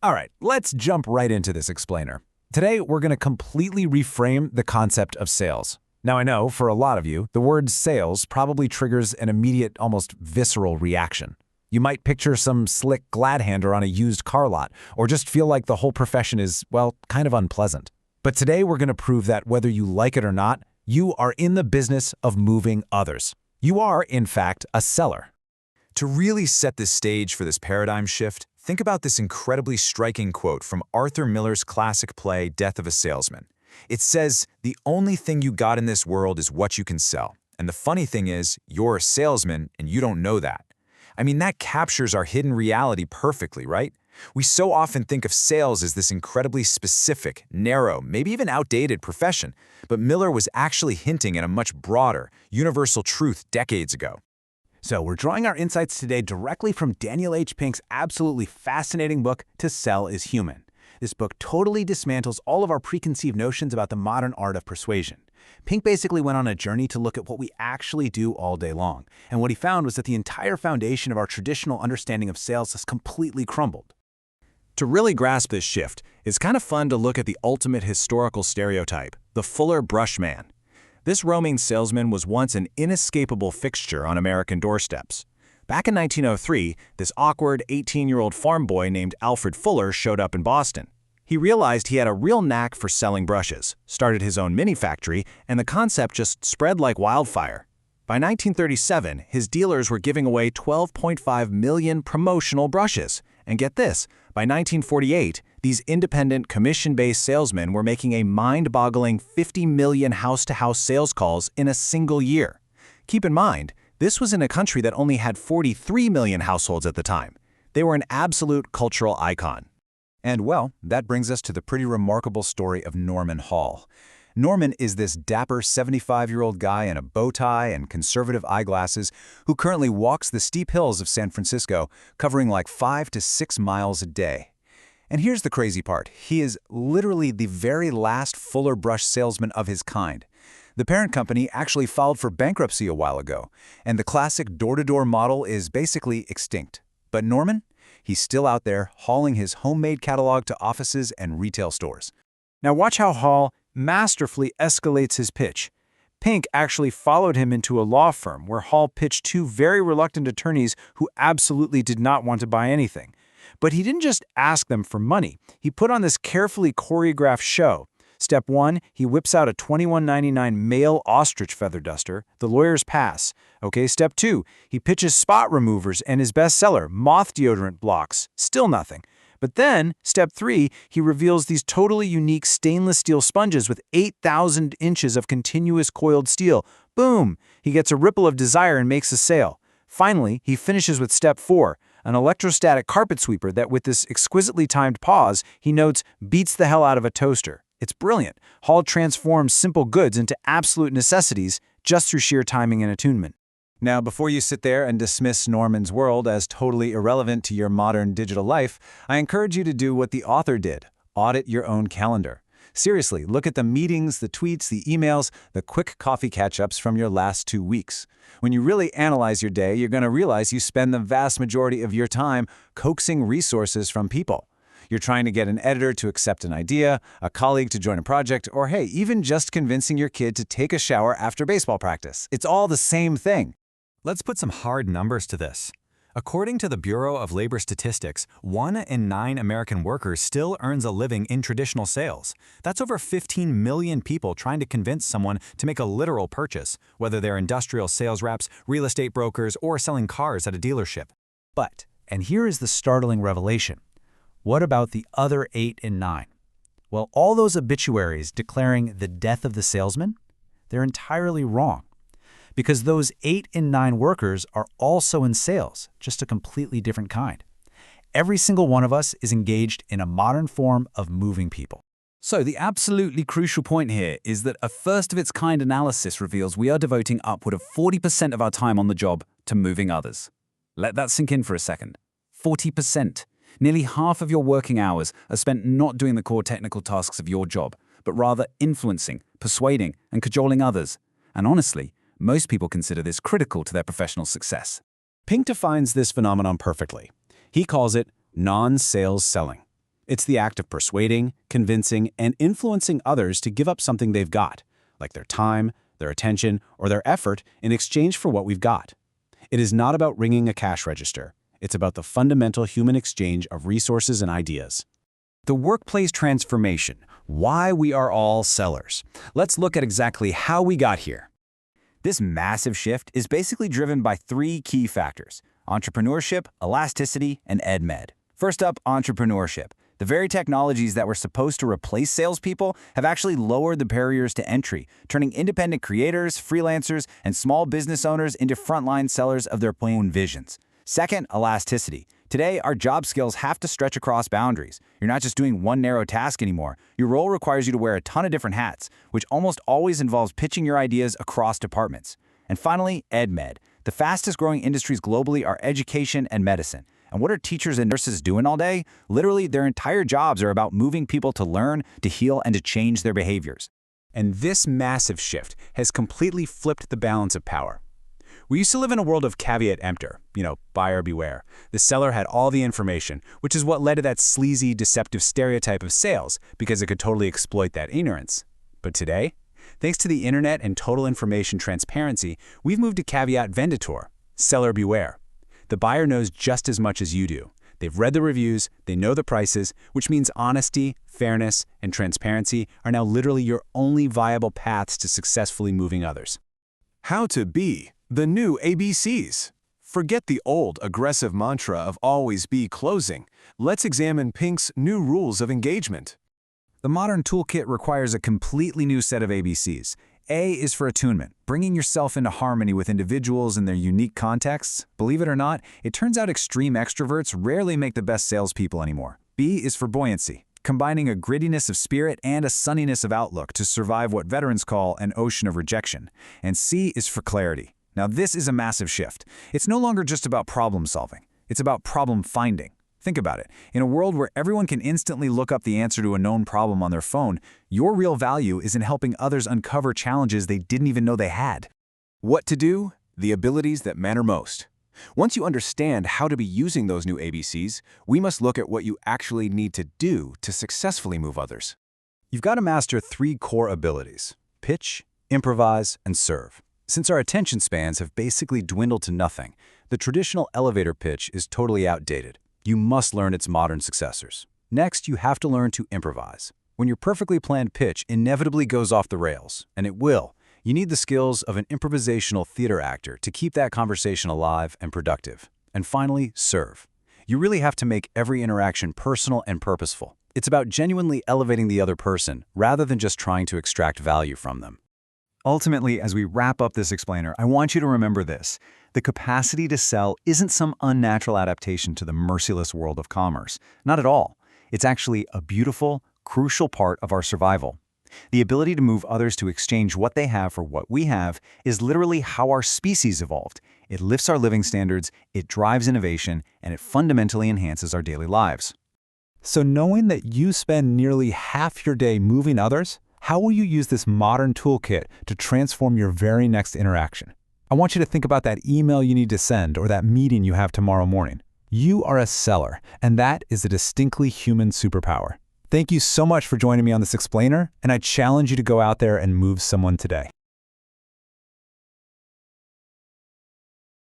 All right, let's jump right into this explainer. Today, we're going to completely reframe the concept of sales. Now, I know, for a lot of you, the word sales probably triggers an immediate, almost visceral reaction. You might picture some slick glad-hander on a used car lot, or just feel like the whole profession is, well, kind of unpleasant. But today, we're going to prove that whether you like it or not, you are in the business of moving others. You are, in fact, a seller. To really set the stage for this paradigm shift, think about this incredibly striking quote from Arthur Miller's classic play, Death of a Salesman. It says, "The only thing you got in this world is what you can sell. And the funny thing is, you're a salesman and you don't know that." I mean, that captures our hidden reality perfectly, right? We so often think of sales as this incredibly specific, narrow, maybe even outdated profession, but Miller was actually hinting at a much broader, universal truth decades ago. So we're drawing our insights today directly from Daniel H. Pink's absolutely fascinating book, To Sell is Human. This book totally dismantles all of our preconceived notions about the modern art of persuasion. Pink basically went on a journey to look at what we actually do all day long, and what he found was that the entire foundation of our traditional understanding of sales has completely crumbled. To really grasp this shift, it's kind of fun to look at the ultimate historical stereotype, the Fuller brush man. This roaming salesman was once an inescapable fixture on American doorsteps. Back in 1903, this awkward 18-year-old farm boy named Alfred Fuller showed up in Boston. He realized he had a real knack for selling brushes, started his own mini factory, and the concept just spread like wildfire. By 1937, his dealers were giving away 12.5 million promotional brushes. And get this, by 1948, these independent, commission-based salesmen were making a mind-boggling 50 million house-to-house sales calls in a single year. Keep in mind, this was in a country that only had 43 million households at the time. They were an absolute cultural icon. And well, that brings us to the pretty remarkable story of Norman Hall. Norman is this dapper 75-year-old guy in a bow tie and conservative eyeglasses who currently walks the steep hills of San Francisco, covering like 5 to 6 miles a day. And here's the crazy part. He is literally the very last Fuller brush salesman of his kind. The parent company actually filed for bankruptcy a while ago, and the classic door-to-door model is basically extinct. But Norman? He's still out there hauling his homemade catalog to offices and retail stores. Now watch how Hall masterfully escalates his pitch. Pink actually followed him into a law firm where Hall pitched two very reluctant attorneys who absolutely did not want to buy anything. But he didn't just ask them for money. He put on this carefully choreographed show. Step 1, he whips out a $21.99 male ostrich feather duster, the lawyers pass. Okay, step 2, he pitches spot removers and his bestseller, moth deodorant blocks. Still nothing. But then, step 3, he reveals these totally unique stainless steel sponges with 8,000 inches of continuous coiled steel. Boom! He gets a ripple of desire and makes a sale. Finally, he finishes with step 4, an electrostatic carpet sweeper that, with this exquisitely timed pause, he notes beats the hell out of a toaster. It's brilliant. Hall transforms simple goods into absolute necessities just through sheer timing and attunement. Now, before you sit there and dismiss Norman's world as totally irrelevant to your modern digital life, I encourage you to do what the author did. Audit your own calendar. Seriously, look at the meetings, the tweets, the emails, the quick coffee catch-ups from your last 2 weeks. When you really analyze your day, you're going to realize you spend the vast majority of your time coaxing resources from people. You're trying to get an editor to accept an idea, a colleague to join a project, or hey, even just convincing your kid to take a shower after baseball practice. It's all the same thing. Let's put some hard numbers to this. According to the Bureau of Labor Statistics, 1 in 9 American workers still earns a living in traditional sales. That's over 15 million people trying to convince someone to make a literal purchase, whether they're industrial sales reps, real estate brokers, or selling cars at a dealership. But, and here is the startling revelation, what about the other 8 in 9? Well, all those obituaries declaring the death of the salesman, they're entirely wrong. Because those 8 in 9 workers are also in sales, just a completely different kind. Every single one of us is engaged in a modern form of moving people. So the absolutely crucial point here is that a first-of-its-kind analysis reveals we are devoting upward of 40% of our time on the job to moving others. Let that sink in for a second. 40%. Nearly half of your working hours are spent not doing the core technical tasks of your job, but rather influencing, persuading, and cajoling others. And honestly, most people consider this critical to their professional success. Pink defines this phenomenon perfectly. He calls it non-sales selling. It's the act of persuading, convincing, and influencing others to give up something they've got, like their time, their attention, or their effort in exchange for what we've got. It is not about ringing a cash register. It's about the fundamental human exchange of resources and ideas. The workplace transformation, why we are all sellers. Let's look at exactly how we got here. This massive shift is basically driven by three key factors: entrepreneurship, elasticity, and EdMed. First up, entrepreneurship. The very technologies that were supposed to replace salespeople have actually lowered the barriers to entry, turning independent creators, freelancers, and small business owners into frontline sellers of their own visions. Second, elasticity. Today, our job skills have to stretch across boundaries. You're not just doing one narrow task anymore. Your role requires you to wear a ton of different hats, which almost always involves pitching your ideas across departments. And finally, EdMed. The fastest growing industries globally are education and medicine. And what are teachers and nurses doing all day? Literally, their entire jobs are about moving people to learn, to heal, and to change their behaviors. And this massive shift has completely flipped the balance of power. We used to live in a world of caveat emptor, buyer beware. The seller had all the information, which is what led to that sleazy, deceptive stereotype of sales, because it could totally exploit that ignorance. But today, thanks to the internet and total information transparency, we've moved to caveat venditor, seller beware. The buyer knows just as much as you do. They've read the reviews, they know the prices, which means honesty, fairness, and transparency are now literally your only viable paths to successfully moving others. How to be the new ABCs. Forget the old aggressive mantra of always be closing. Let's examine Pink's new rules of engagement. The modern toolkit requires a completely new set of ABCs. A is for attunement, bringing yourself into harmony with individuals in their unique contexts. Believe it or not, it turns out extreme extroverts rarely make the best salespeople anymore. B is for buoyancy, combining a grittiness of spirit and a sunniness of outlook to survive what veterans call an ocean of rejection. And C is for clarity. Now this is a massive shift. It's no longer just about problem solving. It's about problem finding. Think about it. In a world where everyone can instantly look up the answer to a known problem on their phone, your real value is in helping others uncover challenges they didn't even know they had. What to do? The abilities that matter most. Once you understand how to be using those new ABCs, we must look at what you actually need to do to successfully move others. You've got to master three core abilities: pitch, improvise, and serve. Since our attention spans have basically dwindled to nothing, the traditional elevator pitch is totally outdated. You must learn its modern successors. Next, you have to learn to improvise. When your perfectly planned pitch inevitably goes off the rails, and it will, you need the skills of an improvisational theater actor to keep that conversation alive and productive. And finally, serve. You really have to make every interaction personal and purposeful. It's about genuinely elevating the other person rather than just trying to extract value from them. Ultimately, as we wrap up this explainer, I want you to remember this. The capacity to sell isn't some unnatural adaptation to the merciless world of commerce. Not at all. It's actually a beautiful, crucial part of our survival. The ability to move others to exchange what they have for what we have is literally how our species evolved. It lifts our living standards, it drives innovation, and it fundamentally enhances our daily lives. So knowing that you spend nearly half your day moving others, how will you use this modern toolkit to transform your very next interaction? I want you to think about that email you need to send or that meeting you have tomorrow morning. You are a seller, and that is a distinctly human superpower. Thank you so much for joining me on this explainer, and I challenge you to go out there and move someone today.